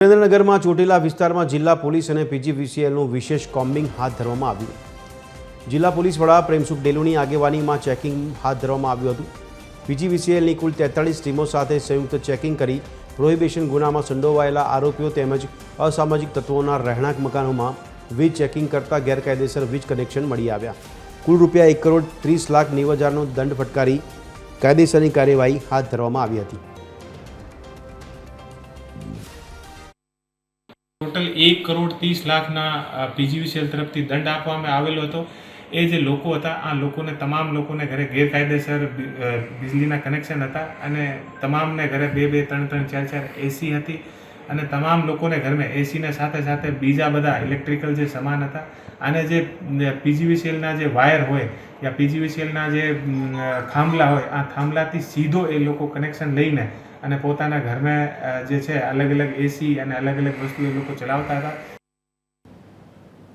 સુરેન્દ્રનગરમાં ચોટીલા વિસ્તારમાં જિલ્લા પોલીસ અને પીજીવીસીએલનું વિશેષ કોમ્બિંગ હાથ ધરવામાં આવ્યું. જિલ્લા પોલીસ વડા પ્રેમસુખ ડેલુની આગેવાનીમાં ચેકિંગ હાથ ધરવામાં આવ્યું હતું. પીજીવીસીએલની કુલ 43 ટીમો સાથે સંયુક્ત ચેકિંગ કરી પ્રોહિબિશન ગુનામાં સંડોવાયેલા આરોપીઓ તેમજ અસામાજિક તત્વોના રહેણાંક મકાનોમાં વીજ ચેકિંગ કરતા ગેરકાયદેસર વીજ કનેક્શન મળી આવ્યા. કુલ રૂપિયા 1,30,90,000નો દંડ ફટકારી કાયદેસરની કાર્યવાહી હાથ ધરવામાં આવી હતી. ટોટલ 1,30,00,000ના પીજીવીસીએલ તરફથી દંડ આપવામાં આવેલો હતો. એ જે લોકો હતા, આ લોકોને તમામ લોકોને ઘરે ગેરકાયદેસર વીજળીના કનેક્શન હતા અને તમામને ઘરે 2-2, 3-3, 4-4 એસી હતી અને તમામ લોકોને ઘરમાં એસીને સાથે સાથે બીજા બધા ઇલેક્ટ્રિકલ જે સામાન હતા. અને જે પીજીવીસીએલના જે વાયર હોય યા પીજીવીસીએલના જે થાંભલા હોય, આ થાંભલાથી સીધો એ લોકો કનેક્શન લઈને અને પોતાના ઘરમાં જે છે અલગ અલગ એસી અને અલગ અલગ વસ્તુ એ લોકો ચલાવતા હતા.